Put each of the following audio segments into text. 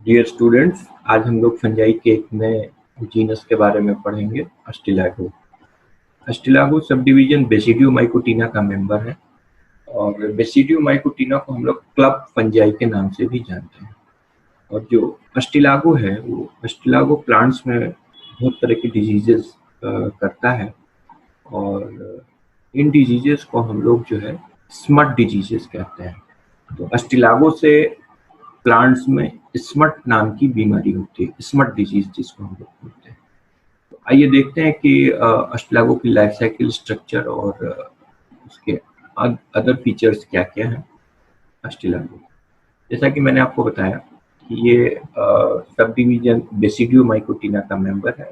Dear students, आज हम लोग फंजाई के एक नए जीनस के बारे में पढ़ेंगे, अस्टिलागो। अस्टिलागो सब डिवीजन बेसिडियोमाइकोटिना का मेंबर है और बेसिडियोमाइकोटिना को हम लोग क्लब फंजाई के नाम से भी जानते हैं। और जो अस्टिलागो है वो अस्टिलागो प्लांट्स में बहुत तरह की डिजीजेस करता है और इन डिजीजेस को हम लोग जो है स्मट डिजीजेस कहते हैं। तो अस्टिलागो से प्लांट्स में स्मट नाम की बीमारी होती है, स्मट डिजीज जिसको हम लोग बोलते हैं। तो आइए देखते हैं कि अस्टिलागो की लाइफ साइकिल स्ट्रक्चर और उसके अदर फीचर्स क्या क्या हैं। अस्टिलागो, जैसा कि मैंने आपको बताया कि ये सब डिवीजन बेसिडियोमाइकोटिना का मेंबर है।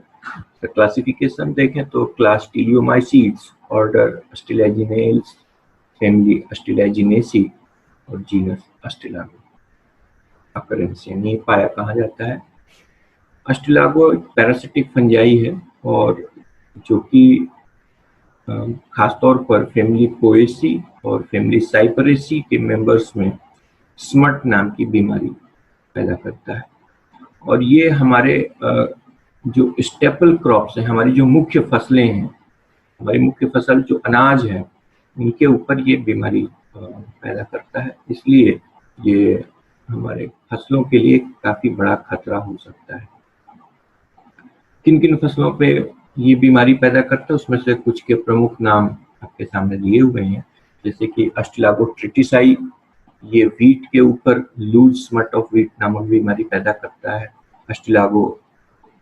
तो क्लासिफिकेशन देखें तो क्लास टीलियोमाइसीड्स, ऑर्डर अस्टिलैजिनेल्स, फैमिली अस्टिलैजिनेसी और जीनस अस्टिलागो। अकरेंस यानी पाया कहाँ जाता है। अस्टिलागो एक पैरासिटिक फंजाई है और जो कि खासतौर पर फैमिली पोएसी और फैमिली साइपरेसी के मेंबर्स में स्मट नाम की बीमारी पैदा करता है। और ये हमारे जो स्टेपल क्रॉप्स हैं, हमारी जो मुख्य फसलें हैं, हमारी मुख्य फसल जो अनाज है, इनके ऊपर ये बीमारी पैदा करता है। इसलिए ये हमारे फसलों के लिए काफी बड़ा खतरा हो सकता है। किन किन फसलों पे ये बीमारी पैदा करता है, उसमें से कुछ के प्रमुख नाम आपके सामने दिए हुए हैं। जैसे कि अस्टिलागो ट्रिटिसाई, ये व्हीट के ऊपर लूज स्मट ऑफ व्हीट नामक बीमारी पैदा करता है। अस्टिलागो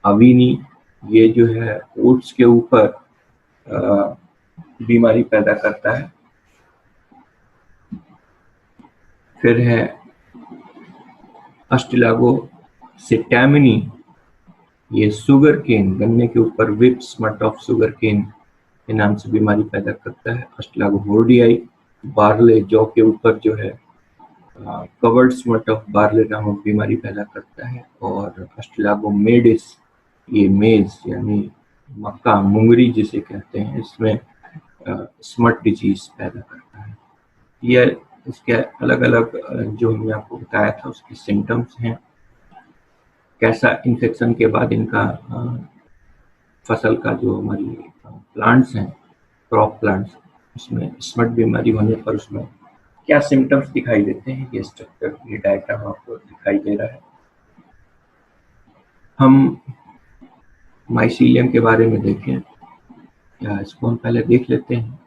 अवीनी, ये जो है ओट्स के ऊपर बीमारी पैदा करता है। फिर है अस्टिलागो सेटामिनी, ये सुगर केन, गन्ने के ऊपर whip smut of sugarcane के नाम से बीमारी पैदा करता है। अस्टिलागो होर्डियाई, बार्ले, जौ के ऊपर जो है कवर्ड स्मट ऑफ बार्ले नामक बीमारी पैदा करता है। और अस्टिलागो मेडिस, ये मेज यानी मक्का, मुंगरी जिसे कहते हैं, इसमें स्मट डिजीज पैदा करता है। ये इसके अलग अलग जो हमने आपको बताया था उसके सिम्टम्स हैं। कैसा इन्फेक्शन के बाद इनका फसल का जो हमारी प्लांट्स हैं, क्रॉप प्लांट्स, उसमें स्मट बीमारी होने पर उसमें क्या सिम्टम्स दिखाई देते हैं, ये स्ट्रक्चर, ये डायग्राम आपको दिखाई दे रहा है। हम माइसीलियम के बारे में देखें, या इसको हम पहले देख लेते हैं।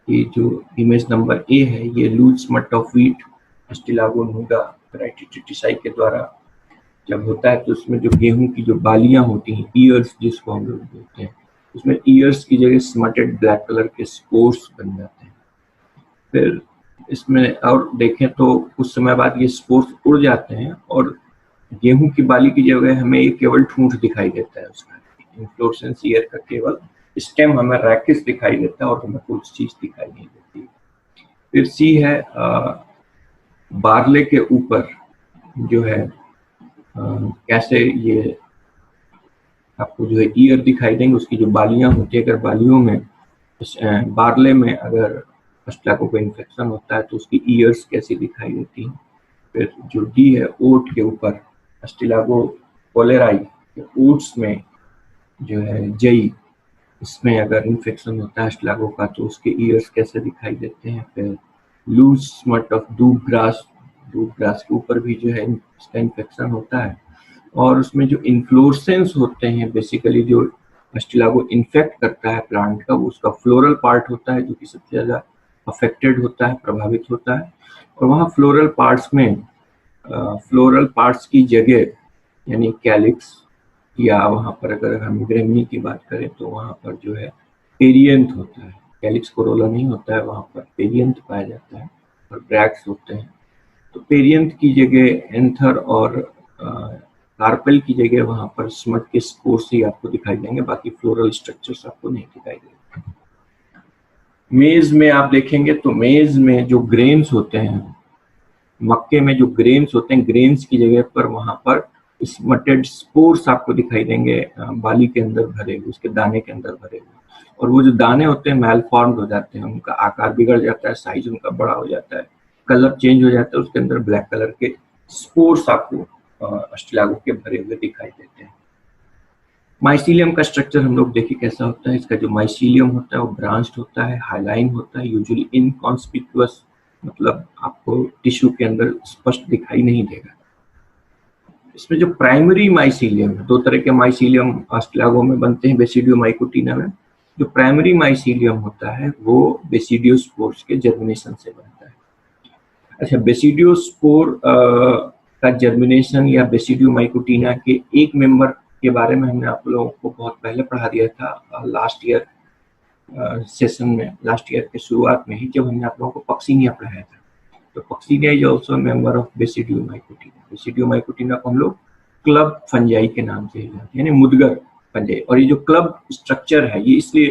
ये जो इमेज नंबर ए है, ये loose smut of wheat Ustilago nuda tritici के द्वारा जब होता है तो उसमें जो गेहूं की जो बालियां होती हैं, ईयर्स जिसको हम लोग बोलते हैं, उसमें ईयर्स की जगह स्मटेड ब्लैक कलर के स्पोर्स बन जाते हैं। फिर इसमें और देखें तो कुछ समय बाद ये स्पोर्स उड़ जाते हैं और गेहूं की बाली की जगह हमें ये केवल ठूंठ दिखाई देता है। उसका इन्फ्लोरेसेंस ईयर का केवल स्टेम हमें रैकिस दिखाई देता है और हमें कुछ चीज दिखाई नहीं देती। फिर सी है बार्ले के ऊपर जो है कैसे ये आपको जो है ईयर दिखाई देंगे, उसकी जो बालियां होती है, अगर बालियों में बार्ले में अगर अस्टिलागो को इन्फेक्शन होता है तो उसकी ईयर्स कैसी दिखाई देती हैं। फिर जो डी है ओट के ऊपर अस्टिलागो कोलेराई, ओट्स में जो है जई, इसमें अगर इन्फेक्शन होता है अस्टिलागो का तो उसके ईयर्स कैसे दिखाई देते हैं। फिर लूज स्मट ऑफ दूब ग्रास के ऊपर भी जो है इसका इन्फेक्शन होता है और उसमें जो इन्फ्लोरेसेंस होते हैं, बेसिकली जो अस्टिलागो इन्फेक्ट करता है प्लांट का, वो उसका फ्लोरल पार्ट होता है जो कि सबसे ज़्यादा अफेक्टेड होता है, प्रभावित होता है। और वहाँ फ्लोरल पार्ट्स में फ्लोरल पार्ट्स की जगह यानी कैलिक्स, या वहाँ पर अगर हम ग्रेमिनी की बात करें तो वहाँ पर जो है पेरियंथ होता है, कैलिक्स कोरोला नहीं होता है, वहाँ पर पेरियंथ पाया जाता है और ब्रैक्ट्स होते हैं। तो पेरियंथ की जगह एंथर और कार्पेल की जगह वहाँ पर स्मट के स्पोर्स ही आपको दिखाई देंगे, बाकी फ्लोरल स्ट्रक्चर्स आपको नहीं दिखाई देंगे। मेज में आप देखेंगे तो मेज में जो ग्रेन्स होते हैं, मक्के में जो ग्रेन्स होते हैं, ग्रेन्स की जगह पर वहाँ पर स्मटेड स्पोर्स आपको दिखाई देंगे, बाली के अंदर भरे हुए, उसके दाने के अंदर भरे हुए। और वो जो दाने होते हैं मैलफॉर्म्ड हो जाते हैं, उनका आकार बिगड़ जाता है, साइज उनका बड़ा हो जाता है, कलर चेंज हो जाता है, उसके अंदर ब्लैक कलर के स्पोर्स आपको अस्टिलागो के भरे हुए दिखाई देते हैं। माइसीलियम का स्ट्रक्चर हम लोग देखिए कैसा होता है। इसका जो माइसीलियम होता है वो ब्रांच्ड होता है, हाइलाइन होता है, यूजुअली इनकॉन्स्पिक्यूअस, मतलब आपको टिश्यू के अंदर स्पष्ट दिखाई नहीं देगा। इसमें जो प्राइमरी माइसीलियम है, दो तरह के माइसीलियम अस्टिलागो में बनते हैं, बेसिडियो माइकोटिना में। जो प्राइमरी माइसीलियम होता है वो बेसिडियोस्पोर्स के जर्मिनेशन से बनता है। अच्छा, बेसिडियोस्पोर का जर्मिनेशन या बेसिडियो माइकोटिना के एक मेंबर के बारे में हमने आप लोगों को बहुत पहले पढ़ा दिया था लास्ट ईयर सेशन में, लास्ट ईयर के शुरुआत में ही, जब हमने आप लोगों को पक्सीनिया पढ़ाया था। तो Puccinia is also member of Basidiomycotina. Basidiomycotina को हम लोग क्लब फंजाई के नाम से जानते हैं, यानी मुदगर फंजाई। और ये जो क्लब स्ट्रक्चर है, ये इसलिए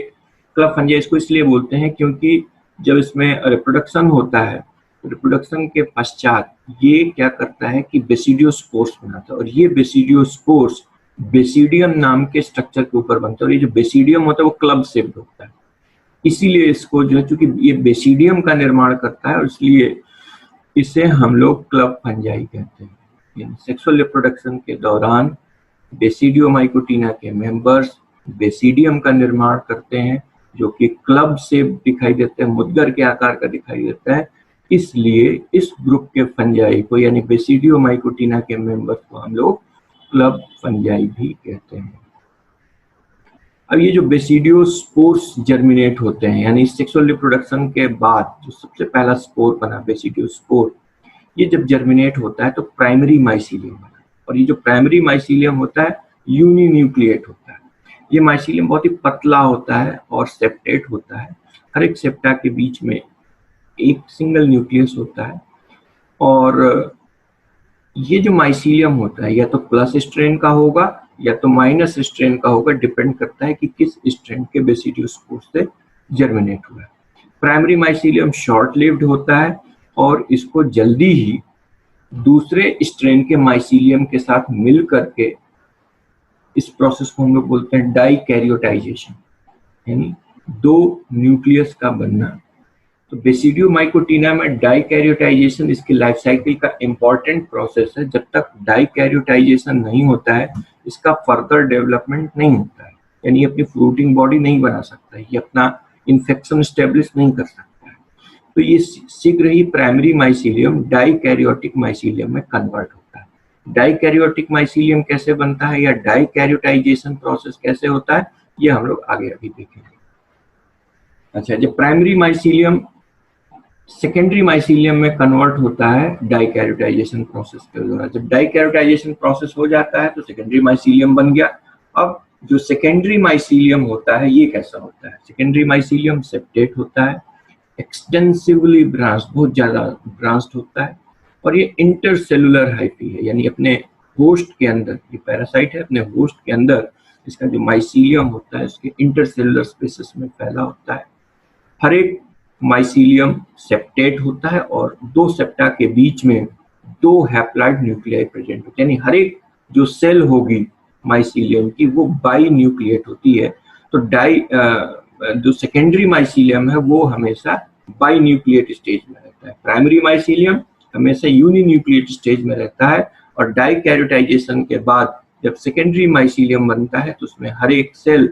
क्लब फंजाई इसको इसलिए बोलते हैं क्योंकि जब इसमें रिप्रोडक्शन होता है, रिप्रोडक्शन के पश्चात ये क्या करता है कि बेसिडियोस्पोर्स बनाता है, और ये बेसिडियोस्पोर्स बेसिडियम नाम के स्ट्रक्चर के ऊपर बनता है। और ये जो बेसिडियम होता है वो क्लब शेप्ड होता है, इसीलिए इसको जो है, चूंकि ये बेसिडियम का निर्माण करता है, और इसलिए इसे हम लोग क्लब फंजाई कहते हैं। यानी सेक्सुअल रिप्रोडक्शन के दौरान बेसिडियो माइकोटिना के मेंबर्स बेसिडियम का निर्माण करते हैं, जो कि क्लब शेप दिखाई देते हैं, मुद्गर के आकार का दिखाई देता है। इसलिए इस ग्रुप के फंजाई को, यानी बेसिडियो माइकोटिना के मेंबर्स को हम लोग क्लब फंजाई भी कहते हैं। अब ये जो बेसिडियोस्पोर्स जर्मिनेट होते हैं, यानी सेक्सुअल रिप्रोडक्शन के बाद जो सबसे पहला स्पोर बना बेसिडियोस्पोर, ये जब जर्मिनेट होता है तो प्राइमरी माइसीलियम बना। और ये जो प्राइमरी माइसीलियम होता है यूनिन्यूक्लिएट होता है। ये माइसीलियम बहुत ही पतला होता है और सेप्टेट होता है। हर एक सेप्टा के बीच में एक सिंगल न्यूक्लियस होता है। और ये जो माइसीलियम होता है या तो प्लस स्ट्रेन का होगा या तो माइनस स्ट्रेन का होगा, डिपेंड करता है कि किस स्ट्रेन के बेसिडियोस्पोर से जर्मिनेट हुआ है। प्राइमरी माइसीलियम शॉर्ट लिव्ड होता है और इसको जल्दी ही दूसरे स्ट्रेन के माइसीलियम के साथ मिल करके, इस प्रोसेस को हम लोग बोलते हैं डाइकैरियोटाइजेशन, यानी दो न्यूक्लियस का बनना। तो बेसिडियो माइकोटिना में डाइकैरियोटाइजेशन इसकी लाइफ साइकिल का इंपॉर्टेंट प्रोसेस है। जब तक डाइकैरियोटाइजेशन नहीं होता है, इसका फर्दर डेवलपमेंट नहीं होता है, यानी अपनी फ्रूटिंग बॉडी नहीं बना सकता है, ये अपना इन्फेक्शन स्टेब्लिश नहीं कर सकता है। तो ये शीघ्र ही प्राइमरी माइसीलियम डाइकैरियोटिक माइसीलियम में कन्वर्ट होता है। डाइकैरियोटिक माइसीलियम कैसे बनता है या डाइकैरियोटाइजेशन प्रोसेस कैसे होता है, ये हम लोग आगे अभी देखेंगे। अच्छा, जब प्राइमरी माइसीलियम सेकेंडरी माइसीलियम में कन्वर्ट होता है डाइकैरियोटाइजेशन प्रोसेस के द्वारा, जब डाइकैरियोटाइजेशन प्रोसेस हो जाता है तो सेकेंडरी माइसीलियम बन गया। अब जो सेकेंडरी माइसीलियम होता है ये कैसा होता है? सेकेंडरी माइसीलियम सेप्टेट होता है, एक्सटेंसिवली ब्रांच्ड, बहुत ज्यादा ब्रांच्ड होता है, और ये इंटरसेलुलर हाइफी है, यानी अपने होस्ट के अंदर, ये पैरासाइट है, अपने होस्ट के अंदर इसका जो माइसीलियम होता है उसके इंटरसेलुलर स्पेसेस में फैला होता है। हर एक माइसीलियम सेप्टेट होता है और दो सेप्टा के बीच में दो हैप्लॉइड न्यूक्लियाई प्रेजेंट होते हैं, यानी हर एक जो सेल होगी माइसीलियम की वो बाई न्यूक्लिएट होती है। तो जो सेकेंडरी माइसीलियम है वो हमेशा बाई न्यूक्लिएट स्टेज में रहता है, प्राइमरी माइसीलियम हमेशा यूनिन्यूक्लिएट स्टेज में रहता है। और डाइकैरियोटाइजेशन के बाद जब सेकेंडरी माइसीलियम बनता है तो उसमें हर एक सेल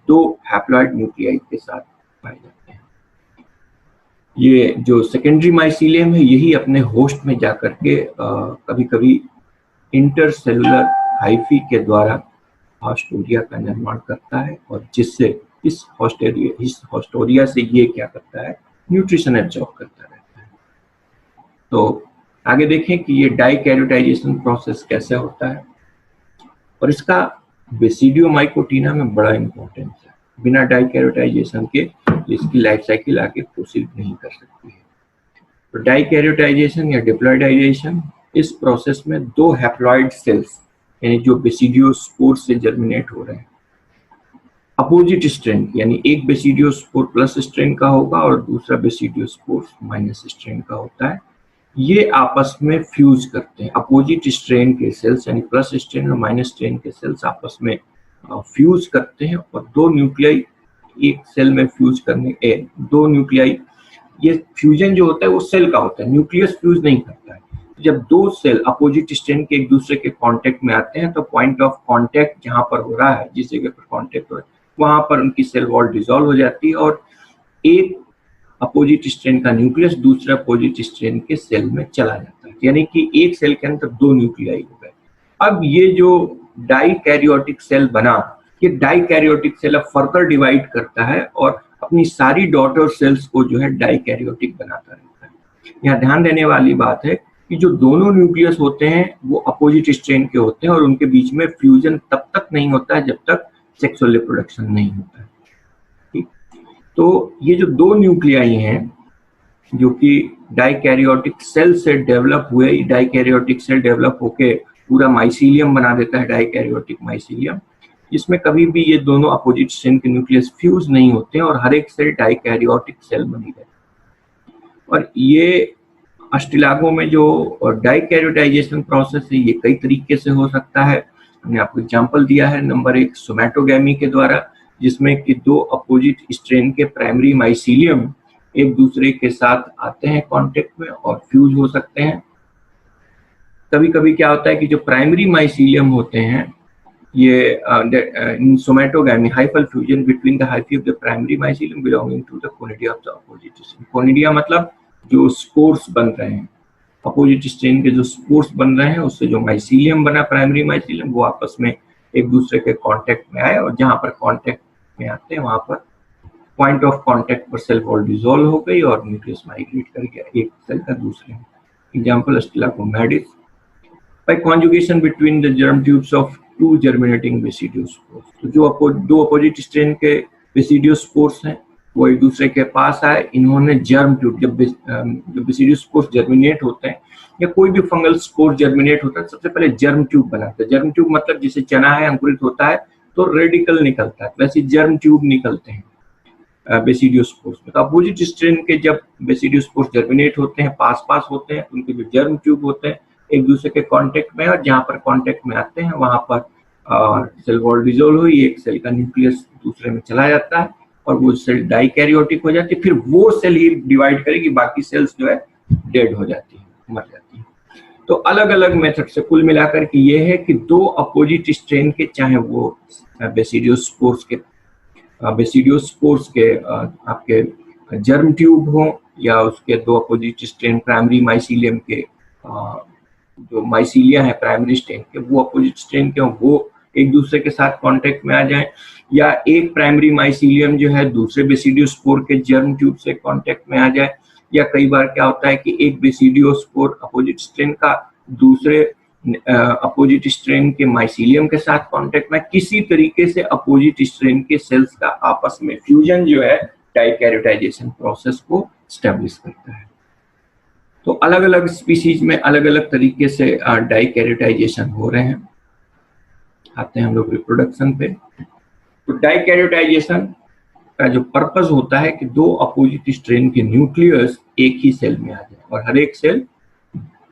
दो हैप्लॉइड न्यूक्लियाई के साथ पाए जाते हैं। ये जो सेकेंडरी माइसीलियम है यही अपने होस्ट में जाकर के कभी कभी इंटरसेलुलर हाइफी के द्वारा हॉस्टोरिया का निर्माण करता है, और जिससे इस हॉस्टोरिया से ये क्या करता है, न्यूट्रिशन एब्जॉर्ब करता रहता है। तो आगे देखें कि ये डाइकैरियोटाइजेशन प्रोसेस कैसे होता है, और इसका बेसिडियो माइकोटिना में बड़ा इंपॉर्टेंस है। बिना डाइकैरियोटाइजेशन के इसकी लाइफ साइकिल आगे प्रोसीड नहीं कर सकती है। तो डाइकैरियोटाइजेशन या डिप्लॉइडाइजेशन, इस प्रोसेस में दो हैप्लॉइड सेल्स, यानी जो बेसिडियोस्पोर से जर्मिनेट हो रहे हैं, अपोजिट स्ट्रेन, यानी एक बेसिडियोस्पोर प्लस स्ट्रेन का होगा और दूसरा बेसिडियोस्पोर माइनस स्ट्रेन का होता है, ये आपस में फ्यूज करते हैं। अपोजिट स्ट्रेन के सेल्स यानी प्लस स्ट्रेन और माइनस स्ट्रेन के सेल्स आपस में फ्यूज करते हैं, और दो न्यूक्लियाई एक सेल में फ्यूज करने दो न्यूक्लियाई, ये फ्यूजन जो होता है वो सेल का होता है, न्यूक्लियस फ्यूज नहीं करता है। जब दो सेल अपोजिट स्ट्रैंड के एक दूसरे के कांटेक्ट में आते हैं तो पॉइंट ऑफ कांटेक्ट जहां पर हो रहा है, जिस जगह पर कांटेक्ट हो रहा है, वहां पर उनकी सेल वॉल डिसॉल्व हो जाती है और एक अपोजिट स्ट्रैंड का न्यूक्लियस दूसरे अपोजिट स्ट्रैंड के सेल में चला जाता है, यानी कि एक सेल के अंदर दो न्यूक्लियाई हो गए। अब ये जो डाइकैरियोटिक सेल बना, ये डाइकैरियोटिक सेल अब फर्दर डिवाइड करता है और अपनी सारी डॉटर सेल्स को जो है डाइकैरियोटिक बनाता रहता है। यहाँ ध्यान देने वाली बात है कि जो दोनों न्यूक्लियस होते हैं वो अपोजिट स्ट्रैंड के होते हैं और उनके बीच में फ्यूजन तब तक नहीं होता है जब तक सेक्सुअल रिप्रोडक्शन नहीं होता है। ठीक, तो ये जो दो न्यूक्लियाई हैं जो कि डाइकैरियोटिक सेल से डेवलप हुए, डाइकैरियोटिक सेल डेवलप होके पूरा माइसीलियम बना देता है, डाइकैरियोटिक माइसीलियम, जिसमें कभी भी ये दोनों अपोजिट स्ट्रैंड के न्यूक्लियस फ्यूज नहीं होते हैं और हर एक सेल डाइकैरियोटिक सेल बनी रहती है। और ये अस्टिलागो में जो डाइकैरियोटाइजेशन प्रोसेस है ये कई तरीके से हो सकता है। हमने आपको एग्जांपल दिया है नंबर 1 सोमैटोगैमी के द्वारा, जिसमें कि दो अपोजिट स्ट्रैंड के प्राइमरी माइसीलियम एक दूसरे के साथ आते हैं कांटेक्ट में और फ्यूज हो सकते हैं। कभी कभी क्या होता है कि जो प्राइमरी माइसीलियम होते हैं ये in somatogamy hyphal fusion between the hyphae of the primary mycelium belonging to the conidia of the opposite strand. Conidia मतलब जो स्पोर्स बन रहे हैं, अपोजिट स्ट्रैंड के जो स्पोर्स बन रहे हैं उससे जो माइसीलियम बना प्राइमरी माइसीलियम वो आपस में एक दूसरे के कांटेक्ट में आए और जहां पर कांटेक्ट में आते हैं वहां पर पॉइंट ऑफ कांटेक्ट पर सेल वॉल डिसॉल्व हो गई और न्यूक्लियस माइग्रेट कर गया एक सेल का दूसरे में। Example Ustilago maydis. By conjugation between the germ tubes of two germinating basidiospores, तो जो दो अपोजिट स्ट्रैंड के बेसिडियोस्पोर्स हैं वो एक दूसरे के पास आए, इन्होंने जर्म ट्यूब, जब बेसिडियोस्पोर्स जर्मिनेट होते हैं या कोई भी फंगल स्पोर जर्मिनेट होता है सबसे पहले जर्म ट्यूब बनाते हैं। जर्म ट्यूब मतलब जैसे चना है अंकुरित होता है तो रेडिकल निकलता है, वैसे जर्म ट्यूब निकलते हैं बेसिडियोस्पोर्स में। तो अपोजिट स्ट्रैंड के जब बेसिडियोस्पोर्स जर्मिनेट होते हैं पास पास होते हैं, उनके जो जर्म ट्यूब होते हैं एक दूसरे के कांटेक्ट में और जहां पर कांटेक्ट में आते हैं वहां पर सेल वॉल डिसॉल्व हुई, एक सेल का न्यूक्लियस दूसरे में चला जाता है और वो सेल डाइकैरियोटिक हो जाती है। फिर वो सेल ही डिवाइड करेगी, बाकी सेल्स जो है डेड हो जाती है, मर जाती है। तो अलग अलग मेथड से कुल मिलाकर के ये है कि दो अपोजिट स्ट्रैंड के, चाहे वो बेसिडियोस्पोर्स के आपके जर्म ट्यूब हो या उसके दो अपोजिट स्ट्रैंड प्राइमरी माइसीलियम के जो माइसीलिया है प्राइमरी स्ट्रैंड के वो अपोजिट स्ट्रैंड के वो एक दूसरे के साथ कांटेक्ट में आ जाएं, या एक प्राइमरी माइसीलियम जो है दूसरे बेसिडियोस्पोर के जर्म ट्यूब से कांटेक्ट में आ जाए, या कई बार क्या होता है कि एक बेसिडियोस्पोर अपोजिट स्ट्रैंड का दूसरे अपोजिट स्ट्रैंड के माइसीलियम के साथ कांटेक्ट में, किसी तरीके से अपोजिट स्ट्रैंड के सेल्स का आपस में फ्यूजन जो है डाइकैरियोटाइजेशन प्रोसेस को स्टैब्लिश करता है। तो अलग अलग स्पीशीज में अलग अलग तरीके से डाइकैरियोटाइजेशन हो रहे हैं। आते हैं हम लोग रिप्रोडक्शन पे। तो डाइकैरियोटाइजेशन का जो पर्पस होता है कि दो अपोजिट स्ट्रैंड के न्यूक्लियस एक ही सेल में आ जाए और हर एक सेल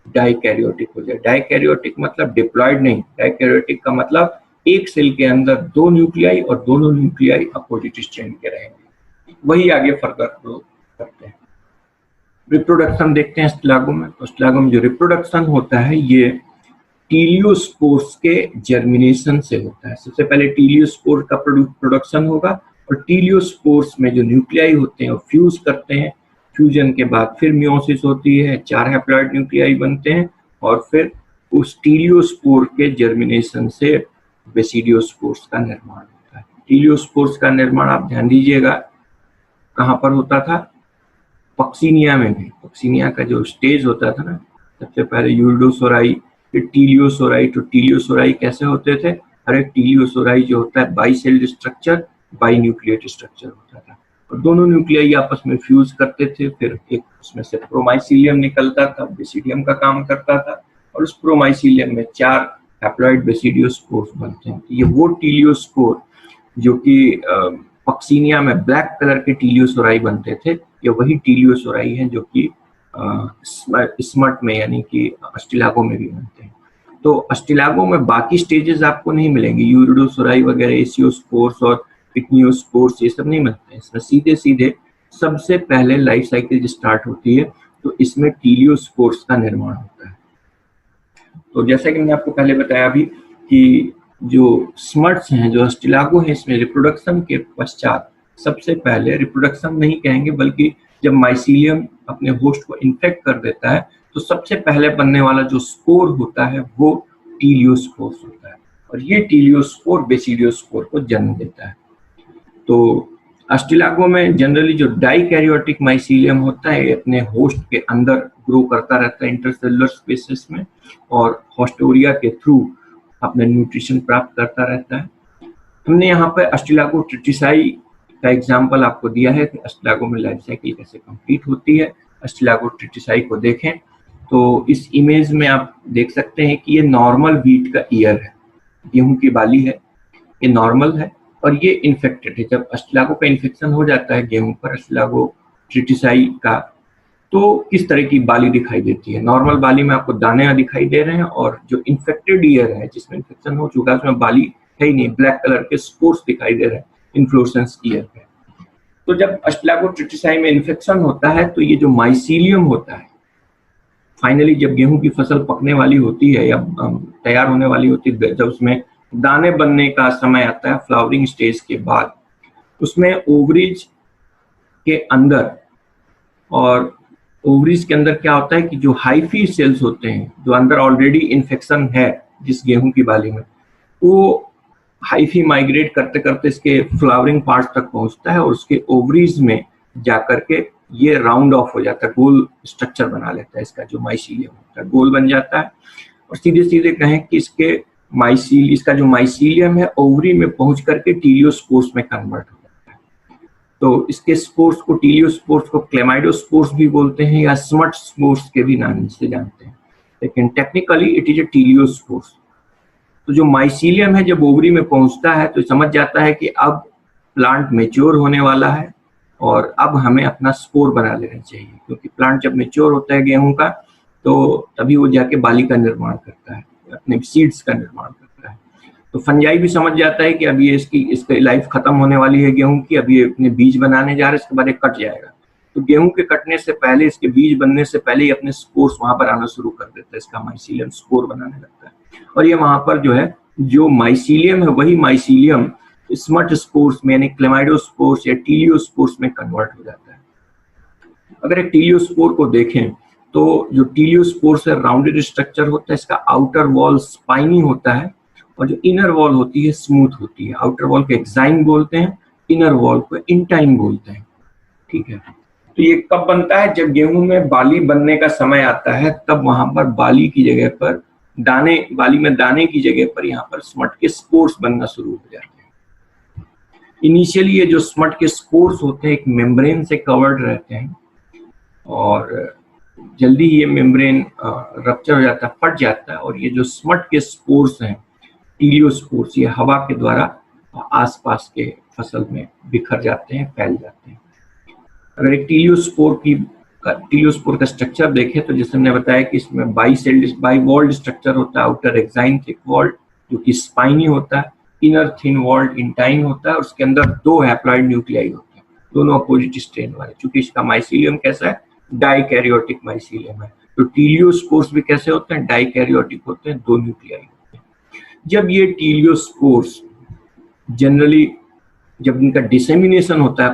डाइकैरियोटिक हो जाए। डाइकैरियोटिक मतलब डिप्लॉयड नहीं, डाइकैरियोटिक का मतलब एक सेल के अंदर दो न्यूक्लियाई और दोनों न्यूक्लियाई अपोजिट स्ट्रैंड के रहेंगे, वही आगे फर्दर ग्रो करते हैं। रिप्रोडक्शन देखते हैं अस्टिलागो में। तो अस्टिलागो में जो रिप्रोडक्शन होता है ये टीलियोस्पोर्स के जर्मिनेशन से होता है। सबसे पहले टीलियोस्पोर का प्रोडक्शन होगा और टीलियोस्पोर्स में जो न्यूक्लियाई होते हैं वो फ्यूज करते हैं। फ्यूजन के बाद फिर मियोसिस होती है, 4 हैप्लॉइड न्यूक्लियाई बनते हैं और फिर उस टीलियोस्पोर के जर्मिनेशन से बेसिडियोस्पोर्स का निर्माण होता है। टीलियोस्पोर्स का निर्माण आप ध्यान दीजिएगा कहाँ पर होता था, पक्सीनिया में भी। पक्सीनिया का जो स्टेज होता था ना, सबसे पहले यूरिडोसोराई फिर टीलियोसोराई। तो टीलियोसोराई कैसे होते थे, हर एक टीलियोसोराई जो होता है by sailed structure, by nucleate structure होता था और दोनों न्यूक्लियाई आपस में फ्यूज करते थे। फिर एक उसमें से प्रोमाइसीलियम निकलता था, बेसिडियम का काम करता था और उस प्रोमाइसीलियम में 4 हैप्लॉइड बेसिडियोस्पोर्स बनते हैं। ये वो टीलियोस्पोर जो कि पक्सीनिया में ब्लैक कलर के टीलियोसोराई बनते थे, ये वही टीलियोसोराई हैं जो कि स्मर्ट में यानी कि अस्टिलागो में भी बनते हैं। तो अस्टिलागो में बाकी स्टेजेस आपको नहीं मिलेंगे, यूरिडोसोराई वगैरह, एसियोस्पोर्स और पिक्नियोस्पोर्स ये सब नहीं बनते हैं। इसमें सीधे सीधे सबसे पहले लाइफ साइकिल स्टार्ट होती है तो इसमें टीलियोस्पोर्स का निर्माण होता है। तो जैसा कि मैंने आपको पहले बताया अभी कि जो स्मट्स हैं, जो अस्टिलागो हैं, इसमें रिप्रोडक्शन के पश्चात सबसे पहले, रिप्रोडक्शन नहीं कहेंगे बल्कि जब माइसीलियम अपने होस्ट को इन्फेक्ट कर देता है तो सबसे पहले बनने वाला जो स्पोर होता है वो टीलियोस्पोर होता है, और ये टीलियोस्पोर बेसिडियोस्पोर को जन्म देता है। तो अस्टिलागो में जनरली जो डाइकैरियोटिक माइसीलियम होता है अपने होस्ट के अंदर ग्रो करता रहता है इंटरसेलुलर स्पेसेस में, और हॉस्टोरिया के थ्रू अपने न्यूट्रिशन प्राप्त करता रहता है। हमने यहाँ पर अस्टिलागो ट्रिटिसाई का एग्जाम्पल आपको दिया है कि अस्टिलागो में लाइफ साइकिल कैसे कंप्लीट होती है। अस्टिलागो ट्रिटिसाई को देखें तो इस इमेज में आप देख सकते हैं कि ये नॉर्मल व्हीट का ईयर है, गेहूं की बाली है, ये नॉर्मल है और ये इन्फेक्टेड है। जब अस्टिलागो का इन्फेक्शन हो जाता है गेहूं पर, अस्टिलागो ट्रिटिसाई का, तो किस तरह की बाली दिखाई देती है। नॉर्मल बाली में आपको दाने दिखाई दे रहे हैं, और जो इन्फेक्टेड ईयर है जिसमें इन्फेक्शन हो चुका है उसमें बाली है ही नहीं, ब्लैक कलर के स्पोर्स दिखाई दे रहे हैं इन्फ्लोरेसेंस ईयर पे। तो जब अस्टिलागो ट्रिटिसाई में इन्फेक्शन होता है तो ये जो माइसीलियम होता है, फाइनली जब गेहूं की फसल पकने वाली होती है या तैयार होने वाली होती है, जब उसमें दाने बनने का समय आता है फ्लावरिंग स्टेज के बाद, उसमें ओवरीज के अंदर, और ओवरीज के अंदर क्या होता है कि जो हाइफी सेल्स होते हैं, जो अंदर ऑलरेडी इन्फेक्शन है जिस गेहूं की बाली में, वो हाइफी माइग्रेट करते करते इसके फ्लावरिंग पार्ट तक पहुंचता है और उसके ओवरीज में जाकर के ये राउंड ऑफ हो जाता है, गोल स्ट्रक्चर बना लेता है। इसका जो माइसीलियम होता है गोल बन जाता है, और सीधे सीधे कहें कि इसका जो माइसीलियम है ओवरी में पहुंच करके टीलियोस्पोर्स में कन्वर्ट हो जाता है। तो इसके स्पोर्स को, टीलियोस्पोर्स को क्लेमाइडोस्पोर्स भी बोलते हैं या स्मट स्पोर्स के भी नाम से जानते हैं, लेकिन टेक्निकली इट इज ए टीलियोस्पोर्स। तो जो माइसीलियम है जब ओवरी में पहुंचता है तो समझ जाता है कि अब प्लांट मेच्योर होने वाला है और अब हमें अपना स्पोर बना लेना चाहिए, क्योंकि प्लांट जब मेच्योर होता है गेहूं का तो तभी वो जाके बाली का निर्माण करता है, अपने सीड्स का निर्माण करता है। तो फंजाई भी समझ जाता है कि अब ये इसकी लाइफ खत्म होने वाली है गेहूं की, अब ये अपने बीज बनाने जा रहे हैं, इसके बाद ये कट जाएगा। तो गेहूं के कटने से पहले, इसके बीज बनने से पहले ही अपने स्पोर्स वहां पर आना शुरू कर देता है, इसका माइसीलियम स्पोर बनाने लगता है, और ये वहां पर जो है जो माइसीलियम है वही माइसीलियम स्मट स्पोर्स में यानी क्लेमाइडोस्पोर्स या टीलियोस्पोर्स में कन्वर्ट हो जाता है। अगर एक टीलियोस्पोर को देखें तो जो टीलियोस्पोर्स है राउंडेड स्ट्रक्चर होता है, इसका आउटर वॉल स्पाइनी होता है और जो इनर वॉल होती है स्मूथ होती है। आउटर वॉल को एक्साइन बोलते हैं, इनर वॉल को इंटाइन बोलते हैं, ठीक है। तो ये कब बनता है? जब गेहूं में बाली बनने का समय आता है, तब वहां पर बाली की जगह पर दाने, बाली में दाने की जगह पर यहाँ पर स्मट के स्पोर्स बनना शुरू हो जाते हैं। इनिशियली ये जो स्मट के स्पोर्स होते हैं एक मेम्ब्रेन से कवर्ड रहते हैं और जल्दी ये मेम्ब्रेन रप्चर हो जाता है, फट जाता है, और ये जो स्मट के स्पोर्स हैं, टीलियोस्पोर्स, ये हवा के द्वारा आसपास के फसल में बिखर जाते हैं, फैल जाते हैं। अगर एक टीलियोस्पोर का स्ट्रक्चर देखें तो जैसे हमने बताया कि इसमें बाई वॉल्ड स्ट्रक्चर होता है, आउटर एक्साइन थिक वॉल्ड जो कि स्पाइनी होता है, इनर थिन वॉल्ड इंटाइन होता है, और उसके अंदर 2 हैप्लॉइड न्यूक्लियाई होते हैं, दोनों अपोजिट स्ट्रेन वाले। चूंकि इसका माइसीलियम कैसा है? डाइकैरियोटिक माइसीलियम है। तो टीलियोस्पोर्स भी कैसे होते हैं? डाइकैरियोटिक होते हैं, 2 न्यूक्लियाई होते हैं। जब ये टीलियोस्पोर्स जनरली जब इनका डिसेमिनेशन होता है,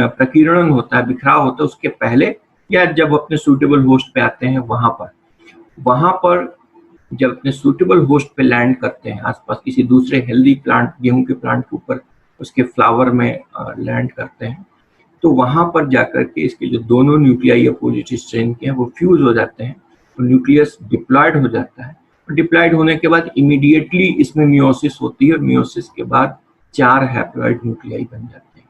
प्रकीर्णन होता है, बिखराव होता है, उसके पहले या जब अपने सूटेबल होस्ट पे आते हैं वहां पर जब अपने सूटेबल होस्ट पे लैंड करते हैं, आसपास किसी दूसरे हेल्दी प्लांट, गेहूं के प्लांट के ऊपर उसके फ्लावर में लैंड करते हैं, तो वहां पर जाकर के इसके जो दोनों न्यूक्लियाई अपोजिट स्ट्रेन के हैं वो फ्यूज हो जाते हैं, तो न्यूक्लियस डिप्लॉयड हो जाता है। डिप्लॉयड होने के बाद इमीडिएटली इसमें मियोसिस होती है, और मियोसिस के बाद 4 हैप्लॉइड न्यूक्लियाई बन जाते हैं।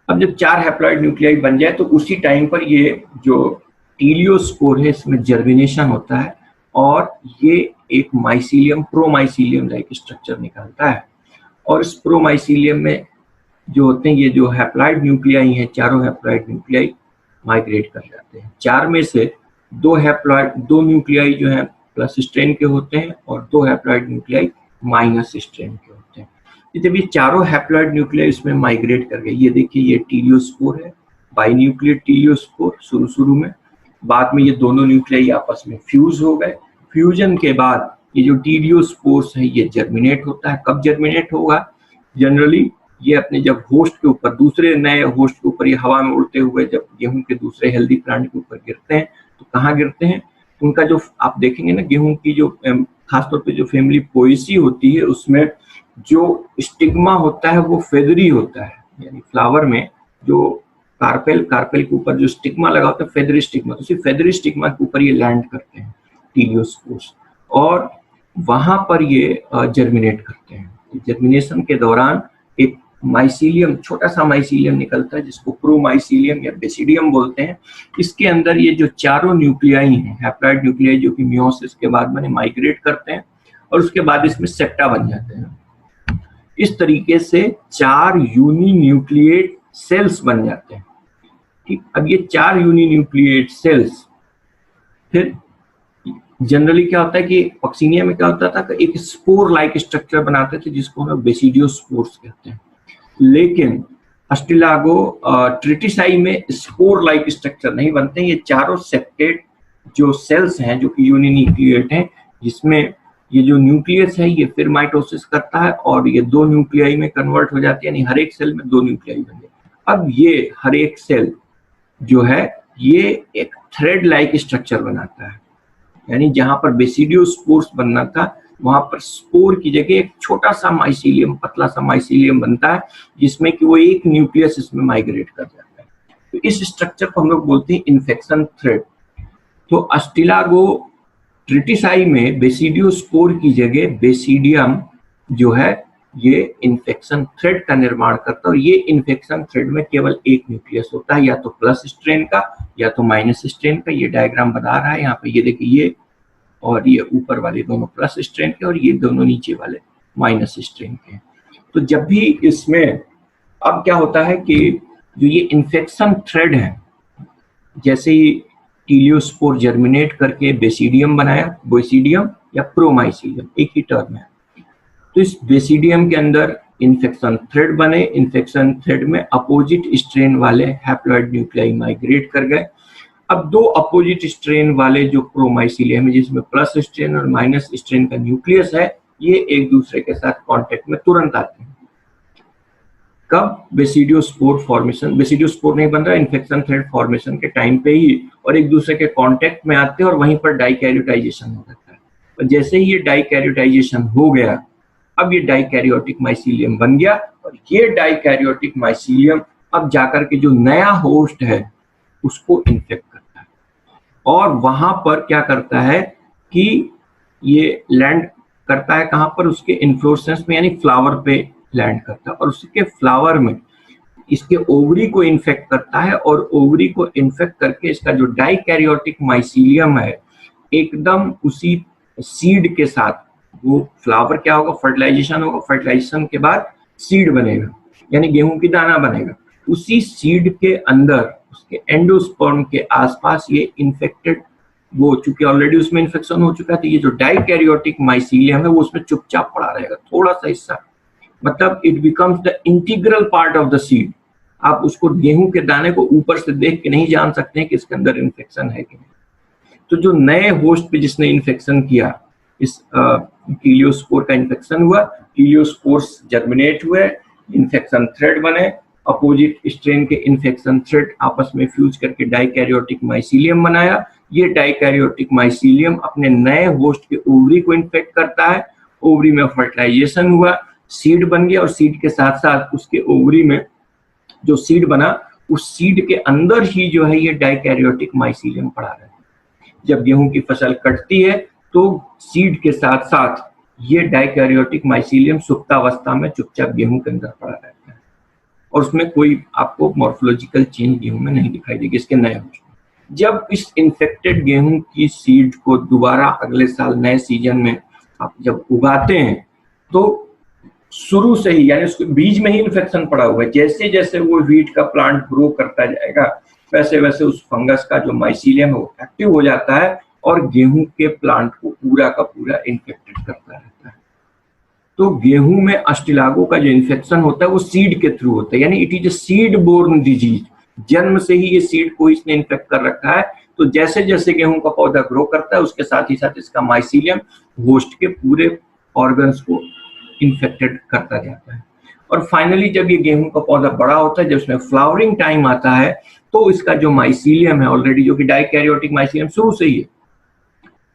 अब जब 4 हैप्लॉइड न्यूक्लियाई बन जाए तो उसी टाइम पर ये जो टीलियोस्पोर है इसमें जर्मिनेशन होता है और ये एक माइसीलियम, प्रोमाइसीलियम लाइक स्ट्रक्चर निकालता है, और इस प्रोमाइसीलियम में जो होते हैं ये जो हैप्लॉइड न्यूक्लियाई हैं, चारों हैप्लॉइड न्यूक्लियाई माइग्रेट कर जाते हैं। 4 में से 2 न्यूक्लियाई जो है प्लस स्ट्रेन के होते हैं और 2 हैप्लॉइड न्यूक्लियाई माइनस स्ट्रेन के होते हैं। जब ये चारों हैप्लॉइड न्यूक्लियाई इसमें माइग्रेट कर गए, ये देखिए ये टीलियोस्पोर है, बाई न्यूक्लियर टीलियोस्पोर शुरू में, बाद में ये दोनों न्यूक्लियाई आपस में फ्यूज हो गए। फ्यूजन के बाद ये जो टीडियोस्पोर्स है ये जर्मिनेट होता है। कब जर्मिनेट होगा? जनरली ये अपने जब होस्ट के ऊपर, दूसरे नए होस्ट के ऊपर, ये हवा में उड़ते हुए जब गेहूं के दूसरे हेल्दी प्लांट के ऊपर गिरते हैं तो कहाँ गिरते हैं? उनका जो आप देखेंगे ना, गेहूं की जो खासतौर पे जो फैमिली पोएसी होती है उसमें जो स्टिग्मा होता है वो फेदरी होता है, यानी फ्लावर में जो कार्पेल के ऊपर जो स्टिग्मा लगा होता है फेदरी स्टिग्मा, तो सिर्फ फेदरी स्टिग्मा के ऊपर ये लैंड करते हैं टीडियोस्पोर्स और वहां पर ये जर्मिनेट करते हैं। जर्मिनेशन के दौरान एक माइसीलियम, छोटा सा माइसीलियम निकलता है जिसको प्रोमाइसीलियम या बेसिडियम बोलते हैं। इसके अंदर ये जो चारों न्यूक्लियाई हैं, हैप्लॉइड न्यूक्लियाई, जो कि मियोसिस के बाद में माइग्रेट करते हैं और उसके बाद इसमें सेप्टा बन जाते हैं। इस तरीके से 4 यूनिन्यूक्लिएट सेल्स बन जाते हैं। ठीक, अब ये 4 यूनिन्यूक्लिएट सेल्स फिर जनरली क्या होता है कि पक्सीनिया में क्या होता था कि एक स्पोर लाइक स्ट्रक्चर बनाते थे जिसको हम बेसिडियोस्पोर्स कहते हैं। लेकिन अस्टिलागो ट्रिटिसाई में स्पोर लाइक स्ट्रक्चर नहीं बनते हैं। ये चारों सेप्टेड जो सेल्स हैं जो कि यूनिन्यूक्लिएट हैं, जिसमें ये जो न्यूक्लियस है ये फिर माइटोसिस करता है और ये 2 न्यूक्लियाई में कन्वर्ट हो जाती है, यानी हर एक सेल में 2 न्यूक्लियाई बन गए। अब ये हर एक सेल जो है ये एक थ्रेड लाइक स्ट्रक्चर बनाता है, यानी जहां पर बेसिडियोस्पोर्स बनना था वहां पर स्पोर की जगह एक छोटा सा माइसीलियम, पतला सा माइसीलियम बनता है जिसमें कि वो एक न्यूक्लियस इसमें माइग्रेट कर जाता है। तो इस स्ट्रक्चर को हम लोग बोलते हैं इन्फेक्शन थ्रेड। तो अस्टिलागो ट्रिटिसाई में बेसिडियोस्पोर की जगह बेसिडियम जो है ये इन्फेक्शन थ्रेड का निर्माण करता है और ये इन्फेक्शन थ्रेड में केवल एक न्यूक्लियस होता है, या तो प्लस स्ट्रेन का या तो माइनस स्ट्रेन का। ये डायग्राम बता रहा है यहाँ पे, ये देखिए ये और ये ऊपर वाले दोनों प्लस स्ट्रेन के और ये दोनों नीचे वाले माइनस स्ट्रेन के। तो जब भी इसमें अब क्या होता है कि जो ये इन्फेक्शन थ्रेड है, जैसे ही टीलियोस्पोर जर्मिनेट करके बेसिडियम बनाया, बेसिडियम या प्रोमाइसीलियम एक ही टर्म है, तो इस बेसिडियम के अंदर इन्फेक्शन थ्रेड बने। इन्फेक्शन थ्रेड में अपोजिट स्ट्रेन वाले हैप्लॉइड न्यूक्लियाई माइग्रेट कर गए। अब 2 अपोजिट स्ट्रेन वाले जो प्रोमाइसीलियम है जिसमें प्लस स्ट्रेन और माइनस स्ट्रेन का न्यूक्लियस है, ये एक दूसरे के साथ कांटेक्ट में तुरंत आते हैं। कब? बेसिडियोस्पोर फॉर्मेशन, बेसिडियोस्पोर नहीं बन रहा, इन्फेक्शन थ्रेड फॉर्मेशन के टाइम पे ही, और एक दूसरे के कांटेक्ट में आते हैं और वहीं पर डाइकैरियोटाइजेशन हो जाता है। और जैसे ही ये डाइकैरियोटाइजेशन हो गया, अब ये डाइकैरियोटिक माइसीलियम बन गया और ये डाइकैरियोटिक माइसीलियम अब जाकर के जो नया होस्ट है उसको इन्फेक्ट करता है और वहां पर क्या करता है कि ये लैंड करता है कहां पर? उसके इन्फ्लोरेसेंस में, यानी फ्लावर पे लैंड करता है और उसके फ्लावर में इसके ओवरी को इन्फेक्ट करता है और ओवरी को इन्फेक्ट करके इसका जो डाइकैरियोटिक माइसीलियम है एकदम उसी सीड के साथ, वो फ्लावर क्या होगा? फर्टिलाइजेशन होगा, फर्टिलाइजेशन के बाद सीड बनेगा, यानी गेहूं की दाना बनेगा। उसी सीड के अंदर उसके एंडोस्पर्म के आसपास ये इन्फेक्टेड, वो चूंकि ऑलरेडी उसमें इन्फेक्शन हो चुका है तो ये जो डाइकैरियोटिक माइसीलियम है वो उसमें चुपचाप पड़ा रहेगा, थोड़ा सा हिस्सा, मतलब it becomes the integral part of the seed. आप उसको गेहूं के दाने को ऊपर से देख के नहीं जान सकते हैं कि इसके अंदर इन्फेक्शन है कि नहीं। तो जो नए होस्ट पे जिसने इन्फेक्शन किया, इस टीलियोस्पोर का इन्फेक्शन हुआ, टीलियोस्पोर्स जर्मिनेट हुए, इन्फेक्शन थ्रेड बने, अपोजिट स्ट्रेन के इन्फेक्शन थ्रेड आपस में फ्यूज करके डाइकैरियोटिक माइसीलियम बनाया। ये डाइकैरियोटिक माइसीलियम अपने नए होस्ट के ओवरी को इन्फेक्ट करता है, ओवरी में फर्टिलाइजेशन हुआ, सीड बन गया और सीड के साथ साथ उसके ओवरी में जो सीड बना उस सीड के अंदर ही जो है ये डाइकैरियोटिक माइसीलियम पड़ा रहता है। जब गेहूं की फसल कटती है तो सीड के साथ साथ ये डाइकैरियोटिक माइसीलियम सुप्तावस्था में चुपचाप गेहूं के अंदर पड़ा रहता है और उसमें कोई आपको मॉर्फोलॉजिकल चेंज गेहूं में नहीं दिखाई देगी इसके नए होस्ट में। जब इस इन्फेक्टेड गेहूं की सीड को दोबारा अगले साल नए सीजन में आप जब उगाते हैं तो शुरू से ही, यानी उसके बीज में ही इन्फेक्शन पड़ा हुआ है, जैसे जैसे वो वीट का प्लांट ग्रो करता जाएगा वैसे वैसे उस फंगस का जो माइसीलियम है वो एक्टिव हो जाता है और गेहूं के प्लांट को पूरा का पूरा इन्फेक्टेड करता रहता है। तो गेहूं में अस्टिलागो का जो इन्फेक्शन होता है वो सीड के थ्रू होता है, यानी it is a seed borne disease. जन्म से ही ये सीड को इसने इन्फेक्ट कर रखा है। तो जैसे जैसे गेहूं का पौधा ग्रो करता है उसके साथ ही साथ इसका माइसीलियम होस्ट के पूरे ऑर्गन्स को इन्फेक्टेड करता जाता है। और फाइनली जब ये गेहूं का पौधा बड़ा होता है, जब उसमें फ्लावरिंग टाइम आता है, तो इसका जो माइसीलियम है ऑलरेडी, जो कि डाइकैरियोटिक माइसीलियम शुरू से ही है,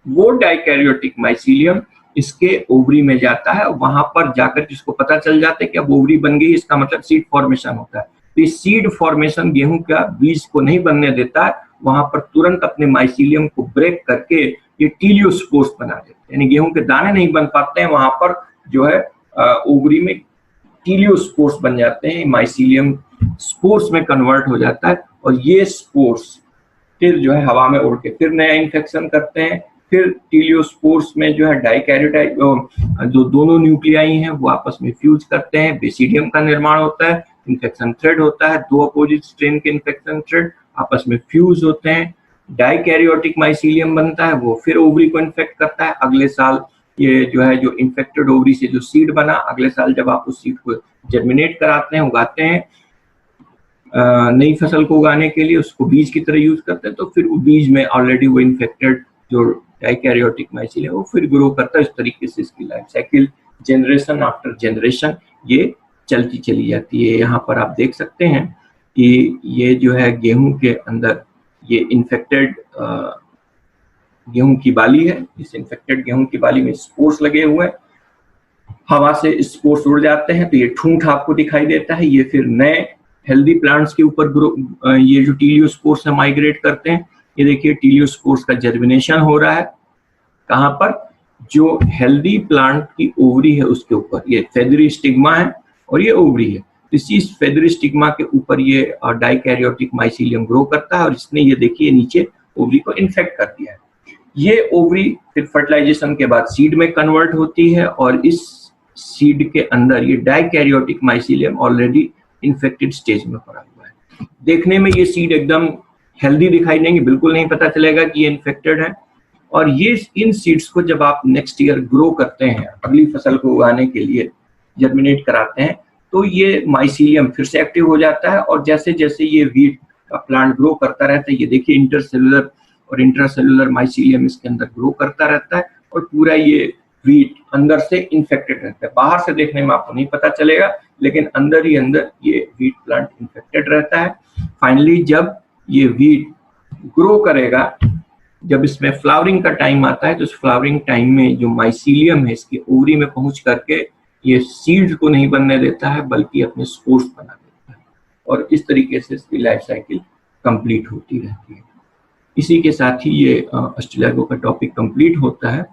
वो डाइकैरियोटिक माइसीलियम इसके ओवरी में जाता है। वहां पर जाकर जिसको पता चल जाता है कि अब ओवरी बन गई, इसका मतलब सीड फॉर्मेशन होता है। तो इस सीड फॉर्मेशन गेहूं का बीज को नहीं बनने देता है, वहां पर तुरंत अपने माइसीलियम को ब्रेक करके ये टीलियोस्पोर्स बना देते हैं, यानी गेहूं के दाने नहीं बन पाते हैं, वहां पर जो है ओवरी में टीलियोस्पोर्स बन जाते हैं, माइसीलियम स्पोर्स में कन्वर्ट हो जाता है, और ये स्पोर्स फिर जो है हवा में उड़ के फिर नया इन्फेक्शन करते हैं। फिर टीलियोस्पोर्स में जो है डाइकैरियोटाइट जो दोनों न्यूक्लियाई हैं वो आपस में फ्यूज करते हैं, बेसिडियम का निर्माण होता है, इन्फेक्शन थ्रेड होता है, दो अपोजिट स्ट्रेन के इन्फेक्शन थ्रेड आपस में फ्यूज होते हैं, डाइकैरियोटिक माइसीलियम बनता है, वो फिर ओवरी को इन्फेक्ट करता है। अगले साल ये जो है जो इन्फेक्टेड ओवरी से जो सीड बना, अगले साल जब आप उस सीड को जर्मिनेट कराते हैं, उगाते हैं, नई फसल को उगाने के लिए उसको बीज की तरह यूज करते हैं, तो फिर वो बीज में ऑलरेडी वो इन्फेक्टेड जो डाइकैरियोटिक माइसीलियम है वो फिर ग्रो करता है। इस तरीके से इसकी life cycle generation after generation ये चलती चली जाती है। यहाँ पर आप देख सकते हैं कि ये जो है गेहूं के अंदर ये इन्फेक्टेड गेहूं की बाली है। इस इन्फेक्टेड गेहूं की बाली में स्पोर्स लगे हुए हैं, हवा से स्पोर्स उड़ जाते हैं तो ये ठूंठ आपको दिखाई देता है। ये फिर नए हेल्दी प्लांट्स के ऊपर ये जो टीलियोस्पोर्स है माइग्रेट करते हैं। ये देखिए टीलियोस्पोर्स का जर्मिनेशन हो रहा है कहाँ पर, जो हेल्दी प्लांट की ओवरी है उसके ऊपर। ये फेदरी स्टिग्मा है और ये ओवरी है, इसी फेदरी स्टिग्मा के ऊपर ये डाइकैरियोटिक माइसीलियम ग्रो करता है और इसने ये देखिए नीचे ओवरी को इन्फेक्ट कर दिया है। ये ओवरी फिर फर्टिलाइजेशन के बाद सीड में कन्वर्ट होती है और इस सीड के अंदर ये dikaryotic mycelium already infected stage में पड़ा हुआ है। देखने में ये सीड एकदम हेल्दी दिखाई देंगे, बिल्कुल नहीं पता चलेगा कि ये इन्फेक्टेड है। और ये इन सीड्स को जब आप नेक्स्ट ईयर ग्रो करते हैं, अगली फसल को उगाने के लिए जर्मिनेट कराते हैं, तो ये माइसीलियम फिर से एक्टिव हो जाता है और जैसे जैसे ये वीट का प्लांट ग्रो करता रहता है, ये देखिए इंटरसेलुलर और इंट्रासेलुलर माइसीलियम इसके अंदर ग्रो करता रहता है और पूरा ये वीट अंदर से इन्फेक्टेड रहता है। बाहर से देखने में आपको नहीं पता चलेगा, लेकिन अंदर ही अंदर ये वीट प्लांट इन्फेक्टेड रहता है। फाइनली जब ये वीट ग्रो करेगा, जब इसमें फ्लावरिंग का टाइम आता है, तो इस फ्लावरिंग टाइम में जो माइसीलियम है इसकी ओवरी में पहुंच करके ये सीड्स को नहीं बनने देता है बल्कि अपने स्पोर्स बना देता है और इस तरीके से इसकी लाइफ साइकिल कंप्लीट होती रहती है। इसी के साथ ही ये अस्टिलैगो का टॉपिक कंप्लीट होता है।